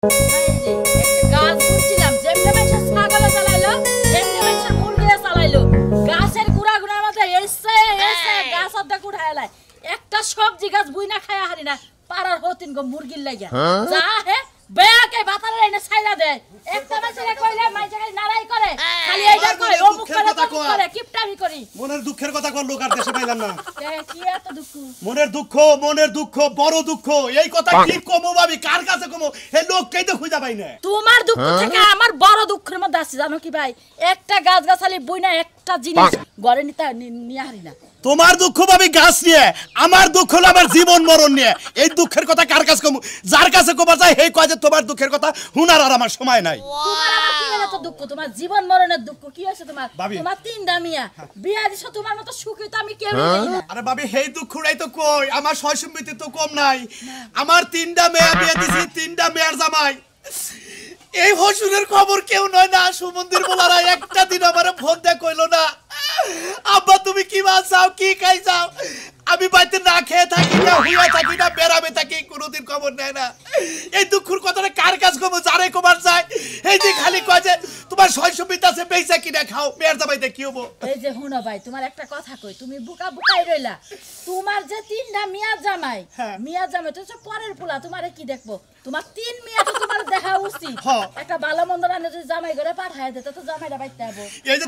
গাছ বুঝছিলাম যেমনি মানুষের ছাগলে চালাইলো তেমনি মানুষের মুরগিয়ে চালাইলো। গাছের গুড়া গুড়ার মধ্যে এসে গাছ অর্ধেক উঠাইলাই। একটা সবজি গাছ বুই না খায়া হারি না পাড়ার হতিন গো মুরগির লাগিয়া যা হে বেয়াকে বাতারে এনে ছাইরা দেয়। একটা মাছের কইলে মাইজে খালি নারাই করে খালি এইটা করে ও মুখ করে কিপটামি করি। মনের দুঃখের কথা কোন লোক আর দেশে পাইলাম না। কি এত দুঃখ? মনের দুঃখ বড় দুঃখ। এই কথা কি কমো ভাবি কার কাছে কমো এই লোককেই তো খুঁজা পাই না। তোমার দুঃখ থেকে আমার বড় দুঃখের মধ্যে আছে জানো কি ভাই? একটা গাছ গাছালি বই না একটা জিনিস ঘরে নিয়ে হারি না। তোমার দুঃখ ভাবি গাছ নিয়ে, আমার দুঃখ হলো আমার জীবন মরণ নিয়ে। এই দুঃখের কথা কার কাছে কমু? যার কাছে কবা যায় এই কয় যে তোমার দুঃখের কথা হুনার আর আমার সময় নাই। তোমার আবার কি এত দুঃখ? তোমার জীবন মরণের দুঃখ কি হইছে তোমার? তোমার তিনটা মিয়া বিয়া দিছো, তোমার মতো সুখী তো আমি কেউ দেই না। আরে ভাবি এই দুঃখটাই তো কই, আমার সয় সম্পত্তি তো কম নাই। আমার তিনটা মেয়ে বিয়া দিছি, তিনটা মেয়ের জামাই। এই হসুরের খবর কেউ নয় না। সুমন্দির বলারা একটা দিন আমারে ফোন দিয়ে কইলো না আব্বা তুমি কি মাছ চাও কি খাই চাও। আমি বাড়িতে না খেয়ে থাকি না হুইয়া থাকি না বেড়াবে থাকি, কোনোদিন খবর নেয় না। এই দুঃখের কথাটা কার কাছে কমো? যারে কমার চাই এই যে খালি কয় যে তোমার সয় সম্পত্তি আছে পয়সা কিনা খাও, মেয়ের জামাইতে কি হবো? এই যে হুনো ভাই তোমার একটা কথা কই, তুমি বুকা বুকাই রইলা। তোমার যে তিনটা মিয়া জামাই, মিয়া জামাই তো পরের পোলা, তোমারে কি দেখবো? তোমার তিন মিয়া তো তোমার দেখা উচিত। একটা ভালো মন্দ রান্না যদি জামাই ঘরে পাঠায় দিতে তো জামাইরা বাইতে যাবো। এই যে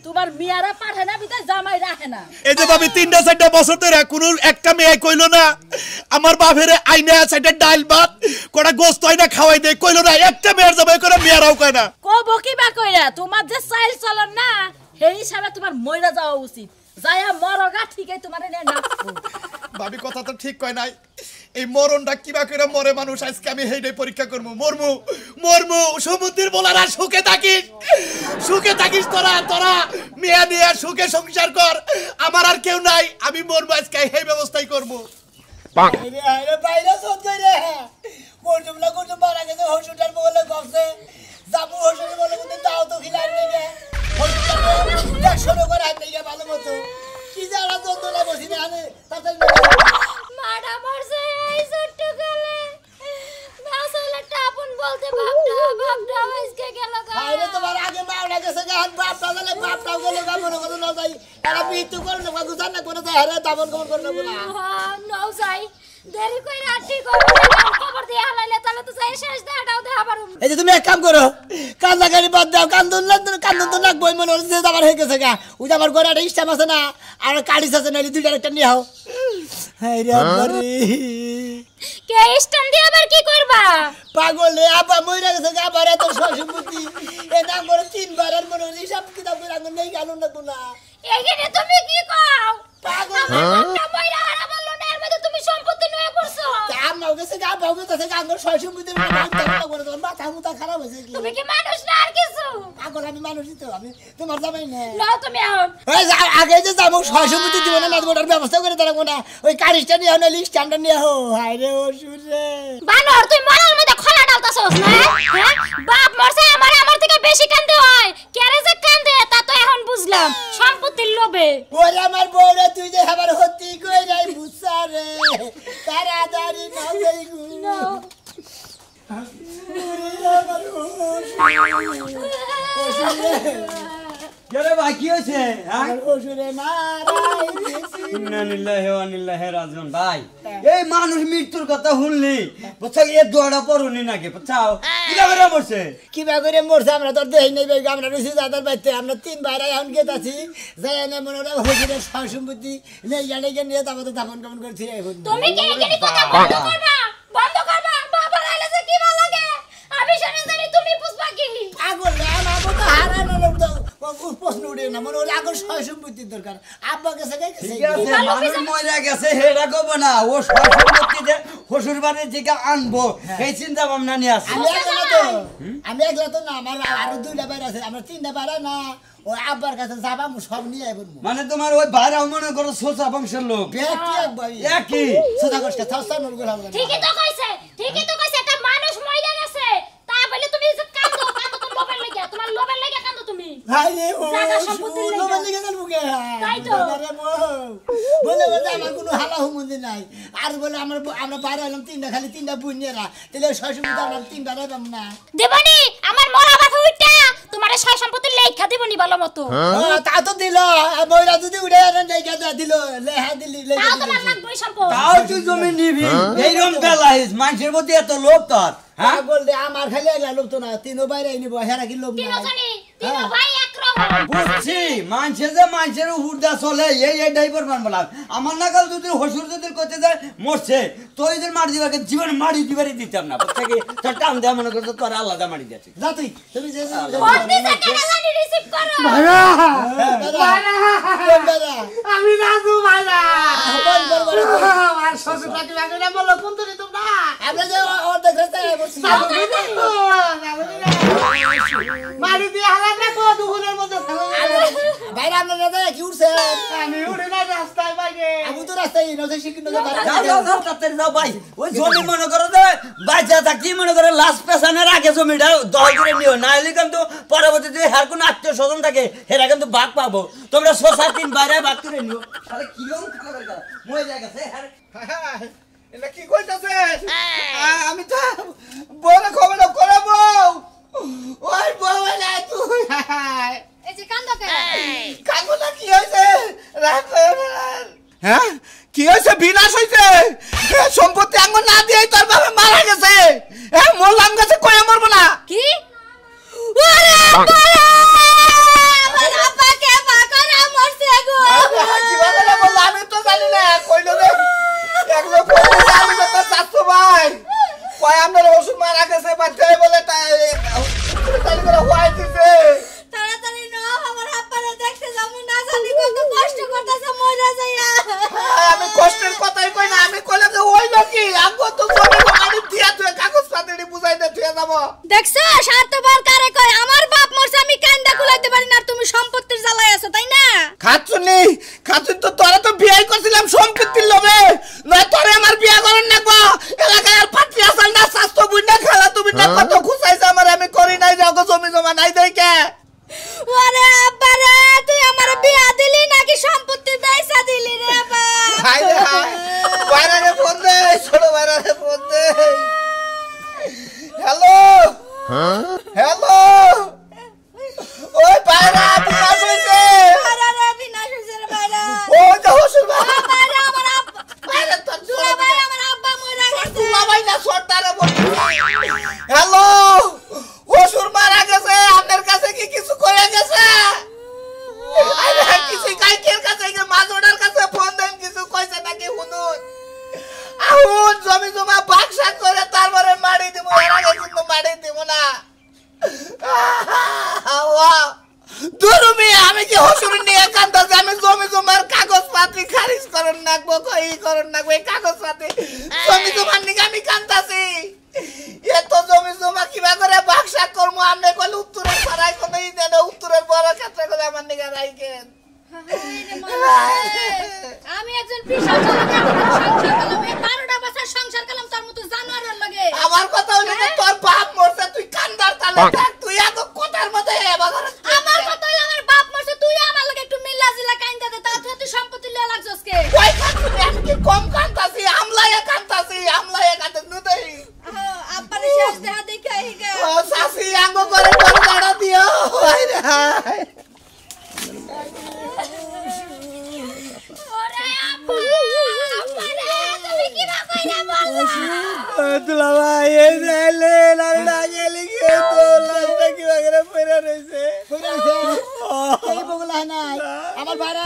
তোমার মিয়ারা পাঠায় না বিদায় জামাই রাখে না। এই যে ভাবি তিনটা চারটা বছর ধরে কোন একটা মেয়ে কইলো না আমার বাপেরে আইনা চারটা ডাল ভাত কোটা গোস্ত আইনা খাওয়াই দেয়, কইলো না একটা মেয়ের জামাই করে মেয়েরাও কয় না। কব কি বা কইরা তোমার যে চাইল চলন না সেই হিসাবে তোমার মইরা যাওয়া উচিত। যায়া মরগা ঠিকই তোমার এনে নাচবো। ভাবি কথা তো ঠিক কয় নাই। এই মরণটা কিবা করে মরে মানুষ, আজকে আমি হেইটাই পরীক্ষা করবো। মরমু সমুদ্রের বলারা সুখে থাকিস তোরা মেয়া নিয়ে সুখে সংসার কর। আমার আর কেউ নাই, আমি মরবো আজকে এই ব্যবস্থাই করবো। বাইরে সহ্য রে কোনজুমলা কোনজুম মারা গেছে হসুটার বলে গছে যাবো হসুর বলে কিন্তু তাও তো খিলাই নেবে হসুটার 100 করে আই নেবে ভালো মতো কি জানা যন্ত্রণা বসি না আনে তাতে মাডা মরছে এই ছোট্ট গলে আসলে টাপন বলতে বাপটা আজকে গেল গা। আরে তোমার আগে মাওলা গেছে গান বাপটা গেলে গা মনে করে না যাই এরা মৃত্যু করে না গুজার না করে যায় আরে দাবন কবর করে না বলা নাও যাই দেরি কই রাতি খবর দিয়ে হালাইলে তাহলে তো যাই শেষ দেখাও দেখা পারু। এই যে তুমি এক কাম করো কান্দা গাড়ি বাদ দাও কান্দন তো নাক বই মনে হচ্ছে আবার হয়ে গেছে গা ওই আমার ঘরে একটা স্টাম আছে না আর কাড়িস আছে না দুইটা একটা নিয়ে আও। হাই রে আবারে কে স্টাম দিয়ে আবার কি করবা? পাগলে আপা মইরা গেছে গা আবার এত সম্পত্তি এ নাম করে 3 বার আর মনে হচ্ছে সব কিতাব করে আঙ্গুল নেই গালুন না কোনা এইখানে তুমি কি কও? পাগল না বইরা হারা বললো না এর মধ্যে তুমি সম্পত্তি নিয়ে পড়ছো। কাম নাও গেছে গা ভাগে তাতে আঙ্গুল সম্পত্তি মাথা মুতা খারাপ হয়েছে কি তুমি কি মানুষ না আর কিছু? পাগল আমি মানুষই তো আমি তোমার জামাই না নাও তুমি আও। ওই আগে যে যাবো সম্পত্তি দিব না ওটার ব্যবস্থা করে তারা কোনা ওই কারিশটা নিয়ে না লিস্টটা নিয়ে হো হাই রে ও সুরে বানর তুই মরার মধ্যে খোলা ডালতাছস না? হ্যাঁ বাপ মরছে আমার থেকে বেশি কান্দে হয় কেরে যে কান্দে তা তো এখন বুঝলাম সম্পত্তির লোভে। ওরে আমার বউরে তুই যে আমার হতি কই যাই বুসারে তাড়াতাড়ি নাও যাই গু কেরে ভাই কি হইছে? হ্যাঁ ওরে মারাই ইন্নালিল্লাহি ওয়া ইন্নাইহি রাজিউন। ভাই এই মানুষ মৃত্যুর কথা শুনলি বুঝছো এ দোয়াটা পড়ুনি নাকি বুঝছাও কিভাবে মরছে কিবা করে মরছে আমরা তো দেই নাই ভাই আমরা রইছি দাদার বাইতে আমরা 3 ভাই এখন গেতাছি যাই না মনে ওরা হজিরের সম্পত্তি নেই জানে কে নিয়ে তারপর দাফন কামন করছি এখন তুমি কি এখানে কথা বন্ধ করবা বাবা আইলে যে কি ভালো লাগে আমি শুনে জানি তুমি বুঝবা কি? পাগল আমার তো হারানো লোক তো প্রশ্ন উঠে না মনে ওর আগর সম্পত্তির দরকার আব্বা গেছে ঠিক আছে মানুষ মরে গেছে হেডা কব না ও সম্পত্তিতে শ্বশুর বাড়ির থেকে আনবো এই চিন্তা ভাবনা নিয়ে আসে। আমি একলা তো না আমার আরো 2টা বাইরে আছে আমরা 3টা বাইরে না ওই আব্বার কাছে যাবা সব নিয়ে আইবো মানে তোমার ওই ভাইরাও মনে করো সোসা বংশের লোক একই সোজা কষ্ট থাসা নল গোলা ঠিকই তো কইছে একটা মানুষ মরে গেছে তা বলে তুমি যে কান্দো তোমার লোভের লাগা কান্দো তুমি ভাই রে ও জায়গা সম্পত্তির লেগে। লোভে লেগে গেল বুকে তাই তো। আরে বলে বলে আমার কোনো হালা হুমুন্দি নাই আর বলে আমরা বাইরে এলাম খালি তিনটা বুনিয়েরা তাহলে 600 মিটার আমরা তিনটা রাইবাম না দেবনি আমার মরা মাথা উইটা তোমারে সয় সম্পত্তি লেখা দেবনি ভালো মতো তা তো দিল ময়রা যদি উড়ে আনেন লেখা দিল লেখা দিলি তাও তোমার লাগবে সম্পদ তাও তুই জমি নিবি এইরকম বেলাইস মানুষের মধ্যে এত লোভ তোর হ্যাঁ বললে আমার খালি লোভ তো না তিনও বাইরে নিব হেরা কি লোভ না তিনজনই তিন ভাই একরকম বুঝছি মানুষের হুড়দা চলে এই ড্রাইভার বানবলা আমার নাকাল যদি হসুর যদি করতে যায় মরছে তো এদের মারি দিবাকে জীবন মারি দিবারই দিতাম না থেকে তোর টান দেওয়া মনে করতো তোর আলাদা মারি দিয়েছে যা তুই তুমি যে বলতে কেন জানি রিসিভ করো আমি রাজু ভাইরা আমার শ্বশুর কাকি লাগলে বলো কোন তুই তোমরা আমরা যে ওর দেখতে বসছি মারি দিয়ে হালা না কো দুগুনের মধ্যে ভাইরা আমরা না কি উঠছে আমি উড়ে না রাস্তায় বাইরে আমি তো রাস্তায় নজে শিখি নজে যাও তাড়াতাড়ি যাও ভাই ওই জমি মনে করো যে বাচ্চা থাকি মনে করে লাস্ট পেছানোর আগে জমিটা দল করে নিও না হলে কিন্তু পরবর্তীতে হের কোনো আত্মীয় স্বজন থাকে হেরা কিন্তু ভাগ পাবো তোমরা 6-7 বাইরে ভাগ করে নিও তাহলে কিরকম খাবার মই জায়গা আছে এটা কি কইতাছে আমি তো বড় খবর করাবো ওই বউলা তুই এই যে কান্দো কেন কাঙ্গুলা কি হইছে হ্যাঁ কি হইছে বিনাশ হইছে সম্পত্তি আঙ্গুল না দিয়ে তোর বাবা মারা গেছে মোলাম গেছে কই মরবো না কি ওরে বাবা আমার আপাকে বাকরা মরছে গো কি বলে বল আমি তো জানি না কইলো রে একলো কইলো আমি তো চাচ্ছো ভাই কই আমরা ওষুধ মারা গেছে বাচ্চা বলে তাই করে হওয়াই দিছে তাড়াতাড়ি নাও আমার আপারে দেখতে যাবো না জানি কত কষ্ট করতেছে মরে যাইয়া আমি কষ্টের কথাই কই না আমি কইলাম যে ওই লোকই আমগো তো জমি জমানি দিয়া তুই কাগজ পাতিনি বুঝাই দে তুই যাব দেখছো স্বার্থপর কারে কয় আমার বাপ মরছে আমি কান্দা কুলাইতে পারি না আর তুমি সম্পত্তির জ্বালায় আছো তাই না খাচ্ছুন তো তোরা তো বিয়ে করছিলাম সম্পত্তির লোভে না তোরে আমার বিয়ে করেন না গো এলাকায় আর পাত্রী আসাল না স্বাস্থ্য বুঝনা খেলা তুমি না কত খুশাইছ আমার আমি করি নাই যাও গো জমি জমা নাই দেই কে ওরে আব্বা রে তুই আমার বিয়া দিলি নাকি সম্পত্তি বেচা দিলি রে আব্বা হাই রে হাই বাইরে ফোন দে ছোট বাইরে ফোন দে হ্যালো হ্যালো ওই বাইরে বিনাশ হইছে আরে রে বিনাশ হইছে রে বাইরা ও তো হসুর বাবা বাইরে আমার আব্বা বাইরে তো দুলা ভাই আমার আব্বা মরে গেছে তুলা ভাই না সরদারে বল হ্যালো হসুর মারা গেছে আপনার কাছে কি কিছু কইয়া গেছে আরে কিছু কাইকের কাছে কি মাজোডার কাছে ফোন দেন কিছু কইছে নাকি হুদুন আউন জমি জমা বাক্সা করে তারপরে মারি দিব এর আগে কিন্তু মারি দিব না দুরুমি আমি কি হসুর নিয়ে কান্দাছি আমি জমি জমার কাগজ পাতি খারিজ করন নাকবো কই করন নাকবো এই কাগজ পাতি জমি জমার নিকে আমি কান্দাছি এত জমি জমা কিবা করে বাক্সা করবো আমনে কইলে উত্তরের পাড়ায় কোথায় দেন উত্তরের বড় ক্ষেত্রে করে আমার নিকে রাইকেন আমি একজন বিশাল সংসার করলাম এই 12টা বছর সংসার করলাম তার মতো জানোয়ারের লাগে আমার কথা হইলো যে তোর বাপ মরছে তুই কান্দার তালে থাক তুই এত কথার মধ্যে এবার আমার কথা হইলো আমার বাপ মরছে তুই আমার লাগে একটু মিল্লাজিলা কাইন্দা দে তা তুই সম্পত্তি লয়া লাগছস কে কই কান্দছি আমি কি কম কান্দাছি আমলায়ে কান্দাছি নুদেই আব্বারে শেষ দেখা দেখে আইগা ও সাসি আঙ্গো করে বড় দিও হায় রে হায় ওরে আব্বা আব্বারে তুমি কি না কইরা বললা তুলা ভাই এই লে লাড়া গেলি কে তো লাস্টে কি বাগরে পড়ে রইছে এই বগলা নাই আমার বাইরে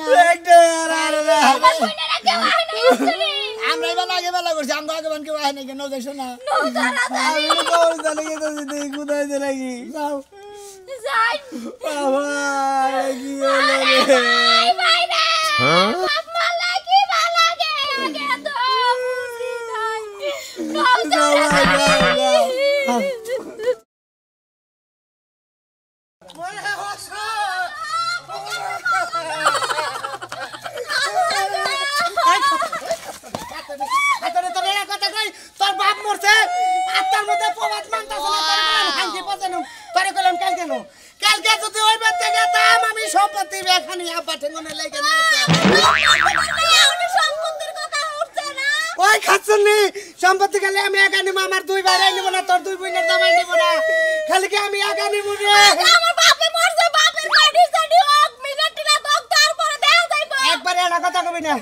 না একটা আর আমার কইনারা কেউ আয় না ইসলি আমরা এবার আগে বেলা করছি আমরা আগে বানকে আয় নাকি ন দেখছো না নো জানা আমি তো জানি কে তো দিই কোথায় দে লাগি যাও যাই বাবা কি হলো রে ভাই ভাই না আম্মা লাগি ভালাগে আগে তো বুঝি নাই কাল তোর বাপ মরছে আত্মার মধ্যে প্রবাদ মানতাছ না তোর হাঙ্গি পছানো তোরে কইলাম কাল কেন কালকে যদি সম্পত্তি এখানে আব্বা ঠেঙ্গনে লেগে না ওই খাচ্ছনি সম্পত্তি খালি আমি একা নিব আমার দুই ভাই নিব না তোর দুই বোনের জামাই নিব না খালি কি আমি একা নিব রে আমার বাপে মরছে বাপের বাড়ি সাডি হোক মিনিটটা দক তারপরে দেও যাইবো একবার এটা কথা কবি না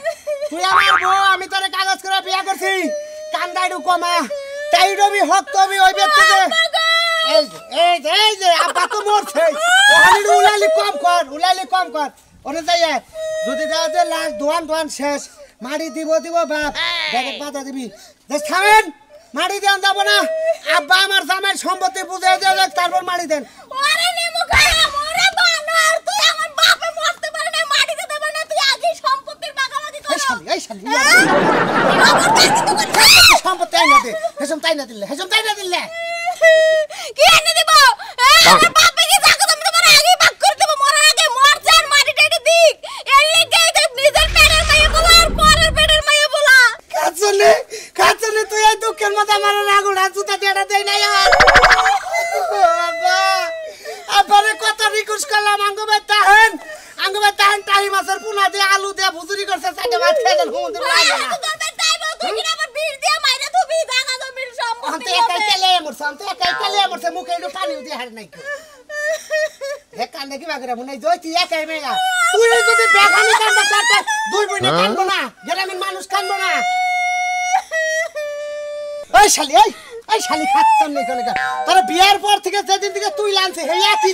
তুই আমার বউ আমি তোরে কাগজ করে বিয়া করছি কান্দাইডু কমা তাইডবি হক তবি ওই ব্যক্তিকে এই যে আব্বা তো মরছে ওখানে উলালি কম কর ওরে যাই যদি দাও যে লাস্ট দোয়ান শেষ মাটি দিব বাপ দেখে বাধা দিবি দেখ থামেন মাটি দেন যাব না আব্বা আমার জামাই সম্পত্তি বুঝে দেন তারপর মাটি দেন ওরে নেমু খায়া মরে বানর তুই আমার বাপে মরতে পারে না মাটিতে দেব না তুই আগে সম্পত্তির ভাগাভাগি কর এই শালি সম্পত্তি তাই না দিলে কি এনে দেব আমার বাপে কি জায়গা তুমি তোমার আগে ভাগ করে দেব মরার আগে মর যান মাটিটা এটা দিক এর লাগি নিজের পেটের মাইয়া বলা আর পরের পেটের মাইয়া বলা কাছনে তুই এই দুঃখের মধ্যে আমার রাগুড়া জুতা দেড়া দেই না আর আব্বারে কত রিকোয়েস্ট করলাম আঙ্গবে তাহেন টাইম মাছের পুনা দিয়ে আলু দিয়ে ভুজুরি করছে সাইডে ভাত খেয়ে দেন হুমতে লাগে না তুই কি আমার বীর দিয়ে মাইরা তুমি জায়গা জমির সম্পত্তি আমি একাই কেলে মরছে মুখে একটু পানি দিয়ে হার নাই এক কান্দে কি বাগরা মনে জয় তুই একাই মেয়া তুই যদি বেখানি কান্দা চারতে দুই বইনে কান্দবো না গ্রামের মানুষ কান্দবো না এই শালি খাচ্ছাম নেই কোনে তোর বিয়ার পর থেকে যেদিন থেকে তুই লানছে হে একই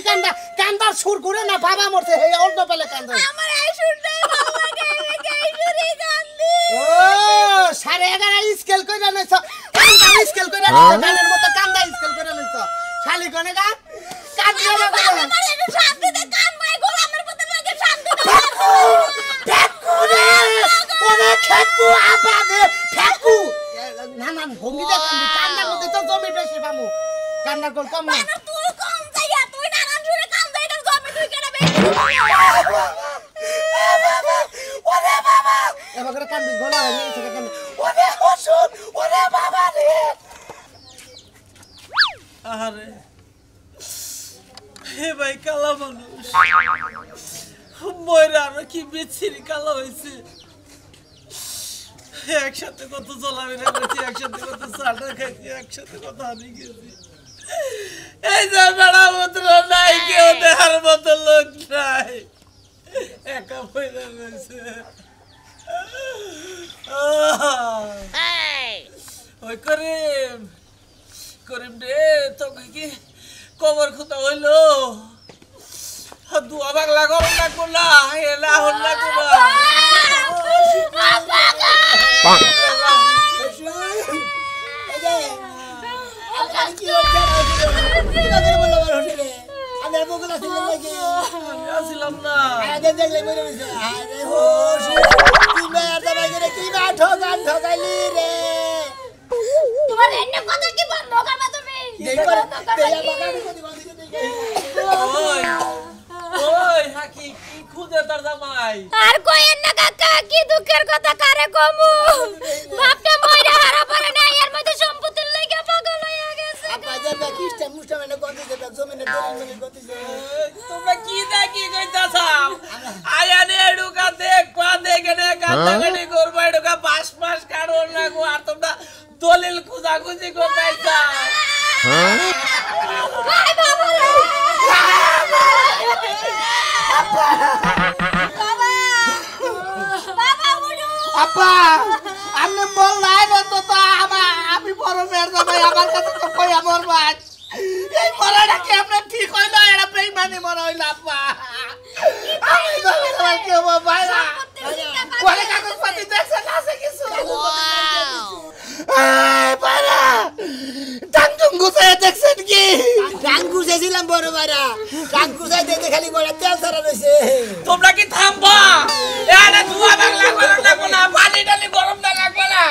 কান্দার সুর করে না বাবা মরছে হে অল্প পেলে কান্দে আমার এই সুরটাই ভালো লাগে এই সুরই কান্দি ও 11:30 স্কেল কইরা নইছ কান্দা স্কেল কইরা নইছ গানের মতো কান্দা স্কেল কইরা নইছ শালি কোনে গা কান্দিও না করে আমার একটু শান্তি দে কান মাই গোলামের মতো লাগে শান্তি দে ফেকু রে ওরে ফেকু আবাদে ফেকু না ভঙ্গি দে কান্দার মধ্যে তো জমি বেশি পামু কান্দার গোল কম না তুই কম যাইয়া তুই নানান সুরে কান যাইতার জমি তুই কেন বেশি ওরে বাবা এবার কান্দি গলা হয়ে গেছে কেন ওরে হসুন ওরে বাবা রে আরে হে ভাই কালা মানুষ ময়রা আর কি বিচ্ছিরি কালা হয়েছে একসাথে কত চলাফেরা করছি একসাথে কত চাটা খাইছি একসাথে কত হানি গেছি এই যে বেড়া মতো নাই কেউ দেখার মতো লোক নাই একা পয়লা রয়েছে ওই করিম রে তোকে কি কবর খুঁতা হইলো দুয়া বাংলা গরম লাগবো না এলা হল লাগবো না আসিলাম না তোমার এনে কথা কি বন্ধ করবা তুমি ওই হাকি কি খুদে তার জামাই আর কইেন না কাকা কি দুঃখের কথা কারে কমু বাপটা মইরা হারা পড়ে না এর মধ্যে সম্পত্তির লাগা পাগল হইয়া গেছে তোমরা কি দেখি কইতাছাও আয়ানে এডুকা দেখ পা দেখে কাটাকাটি করবো এডুকা পাঁচ মাস কারণ লাগবো আর তোমরা দলিল খুঁজাখুঁজি করতেছা আপা আমি বল নাই তো আমি বড় মেয়ের জামাই আমার কাছে তো কই আমার ভাই এই মরাটা কি আপনার ঠিক হইলো এটা বেইমানি মরা হইলো আপা আমি জামাই কি হবো ভাইরা কোলে কাগজ পাতি দেখছেন আছে কিছু ভাইরা ডাংডুং গুছাই দেখছেন কি টাং গুছাইছিলাম বড় ভাইরা টাং গুছাই দেখে খালি গোড়া তেল ছাড়া রয়েছে তোমরা কি থামবা এটা ধোয়া বাংলা গরম লাগবো না পানি ডালি গরম না লাগবে না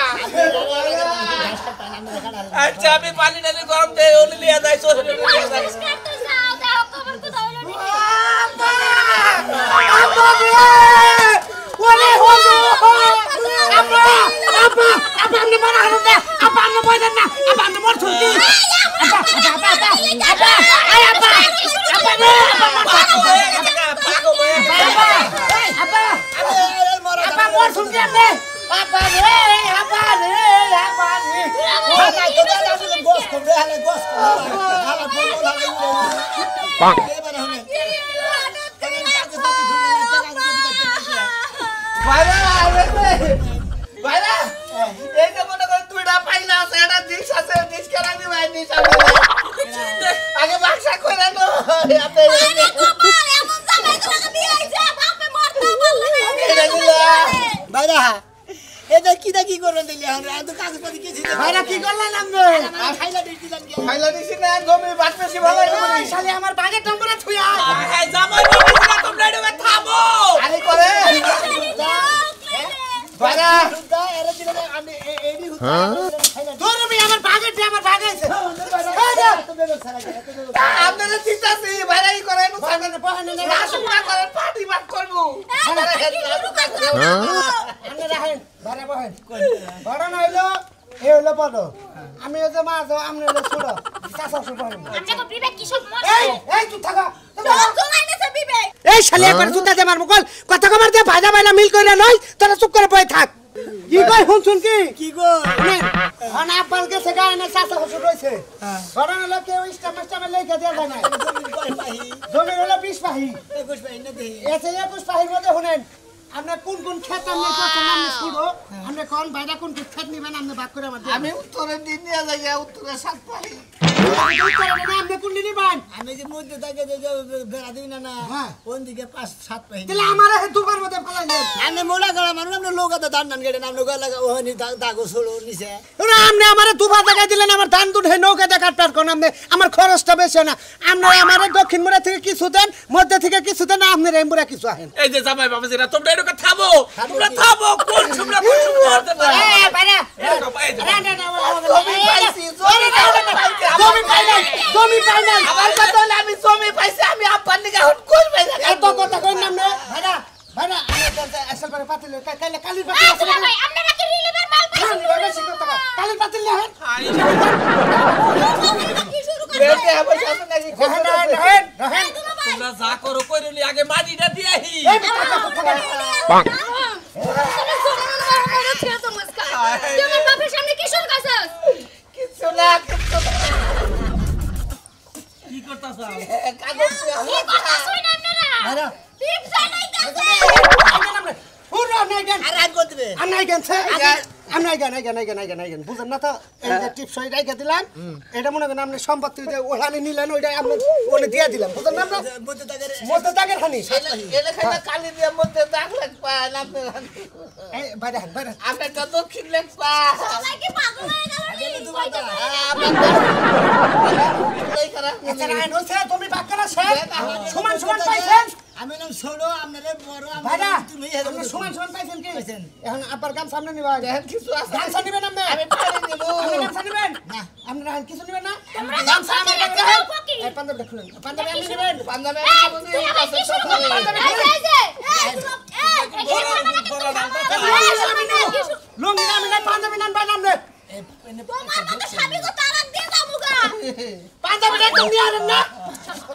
আচ্ছা আমি পানি ডালি গরম দিয়ে ওলি লিয়া যাই সোহরে লিয়া যাই ওরে হলো আপা আপনি মারা হলো না আপা আপনি মইলেন না আপা আপনি মর ছুটি আপা শুন কি আপনি আপা রে আপা রে আপা রে ভাই তো দাদা শুনে গোস করে হালে গোস করে হালা বল হালে পাক এবারে হবে ভাইরা ভাইরা এই যে মনে করে দুইটা পাইলা আছে এটা ডিশ আছে ডিশ করাবি ভাই ডিশ আছে আগে বাক্সা করে নো আপনি আরে কপাল এমন জামাই তোমাকে বিয়ে হইছে বাপে মরতে বললে ভাইরা এটা কি করবেন দিলি এখন আমি তো কাগজপত্র কিছু ভাইরা কি করলেন আপনি খাইলা দিছিলাম কি ফাইলা দিছি না জমি বাটপেছি ভালো করে শালি আমার বাগের টম্বরে থুইয়া এই জামাই বাবা তোমরা এটা থামো আরে করে ভাইরা দা এর দিলে আমি এডি খাইলা তুমি আমার বাগের আমার বাগেছে আপনারা চিন্তাছি ভাইরা কি করে নো সামনে বহানে রাসু না করে পার্টি বাট করব আমি রাখেন বারে বহেন বড় না হইলো এ হইলো বড় আমি ওই যে মা যাও আমি হইলো ছোট চাচা ছোট আমরা তো বিবেক কিশোর এই মরছে এই তুই থাকা জমাইতেছে বিবেক এই শালি একবার জুতা দে মার মুকল কথা কবার দে ভাজা বাইলা মিল কইরা নই তোরা চুপ করে বই থাক কি কই শুন কি গো না পালকে থেকে এনে চাচা ছোট রইছে বড় হলো কেউ স্টামে লেখা দেয়া যায় না জমি হলো 20 পাহি 21 পাহি না দেই এসে 21 পাহির মধ্যে শুনেন আমরা কোন ক্ষেত আমরা করছেন আমরা শুনো আমরা কোন বাইরে কোন ক্ষেত নিবেন আমরা ভাগ করে আমাদের আমি উত্তরে দিন নিয়ে যাই উত্তরে সাত পাই আমরা কোন নিবেন আমি যে মধ্যে থাকে যে বেড়া দিই না কোন দিকে 5-7 পাই তাহলে আমারে দুবার মধ্যে ফলাইলেন আমি মোলা গলা মানুষ আমরা লোকাতে ধান ধান কেটে নাম লোকা লাগা ওখানে দাগো ছোড়ো নিছে না আপনি আমারে দুবার জায়গায় দিলেন আমার ধান দুধ হে নৌকা দিয়ে কাটপার কোন আপনি আমার খরচটা বেশি না আমরা আমারে দক্ষিণ মুড়া থেকে কিছু দেন মধ্যে থেকে কিছু দেন আপনার এই মুড়া কিছু আহেন এই যে জামাই বাবা যেটা তোমরা এটা থামো তোমরা থামো কোন তোমরা কোন করতে পারো এই বাইরে জমি পাই নাই আমার কথা হলো আমি জমি পাইছি আমি আব্বার নিকে হট কই পাই না এত কথা কই নাম না ভাইরা ভাইরা আমি তো আসল করে পাতিল কালির পাতিল আছে না ভাই আপনারা কি রিলিভের মাল পাইছেন কালির পাতিল না হেন কি শুরু করে বেকে হবে সাথে নাকি রহেন তোমরা যা করো কইরলি আগে মাটিটা দিয়ে আহি এই পাক তোমার বাপের সামনে কি শুরু করছস কিছু না কিছু না কি করতাছ কাগজ কি কথা শুনেন আপনারা টিপ জানাই কাছে পুরো নাই গান আর আগ করে দিবে নাই গান নাই গান বুঝেন না তো এই যে টিপস ওই রাইখা দিলাম এটা মনে করেন আপনি সম্পত্তি যে ওখানে নিলেন ওইটা আমরা ওনে দিয়ে দিলাম বুঝেন না আমরা মধ্যে থাকে মধ্যে দাগের খানি এলে খাইলে কালি দিয়ে মধ্যে দাগ লাগবা না এই বাইরে আমরা তো দক্ষিণ লাগবা সবাই কি পাগল হয়ে গেল রে আচ্ছা রাইন হইছে তুমি বাক্কারা শেষ সমান পাইছেন আমি নাম ছোড়ো আপনারে বড় ভাইরা তুমি আপনি সমান পাইছেন কি পাইছেন। এখন আব্বার গাম সামনে নিবা দেখেন কিছু আছে গামছা নিবেন আপনি আমি পারি নিব আপনি গামছা নিবেন না। আপনারা কিছু নিবেন না তোমরা গামছা আমার গামছা কাছে নিবেন, ফকির। এই পাঞ্জাবি দেখলেন পাঞ্জাবি আপনি নিবেন পাঞ্জাবে তুই আবার কি শুরু করলি এই যে লুঙ্গি না মিলাই পাঞ্জাবি নান ভাই নামনে তোমার মতো স্বামী কো তালাক দিয়ে দামুগা পাঞ্জাবি না তুমি আর না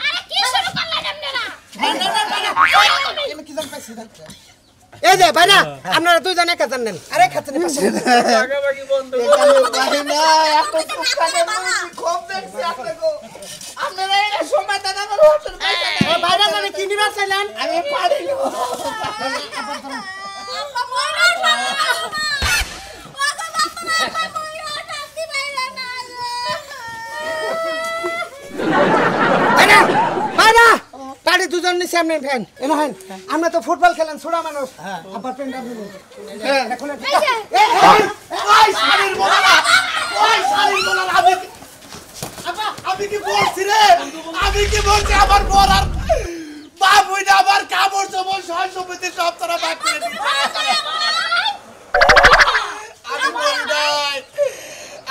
আরে কি শুরু করলেন আপনারা আমি কি জান পাইছি এই যে ভাই না আপনারা দুইজন এক হাজার নেন আরে খাতে নেন আগাবাগি বন্ধ ভাই না এত সুখানে খুব দেখছি আপনাকে আপনারা এই সময় দাদা আমার হোটেল ও ভাইরা জানে কি নিবা চাইলেন আমি পারি নিব পাড়ি দুজন নিচে আপনি ফ্যান এনে হেন আমরা তো ফুটবল খেলেন ছোড়া মানুষ আবার পেন আপনি হ্যাঁ এখন ওই শাড়ির মোলা ওই শাড়ির মোলা আমি কি বলছি রে আমি কি বলছি আমার বড় আর বাবুই না আমার কাপড় চোপড় সব সম্পত্তি সব তোরা ভাগ করে দিবি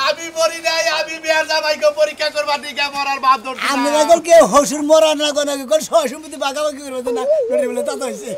আমি মরি নাই আমি বিয়ার জামাইকে পরীক্ষা করবার দিকে মরার বাদ ধরছি আমরা কেউ হসুর মরা না কোন সহসমিতি বাগাবাগি করবে না বলে তা তো হয়েছে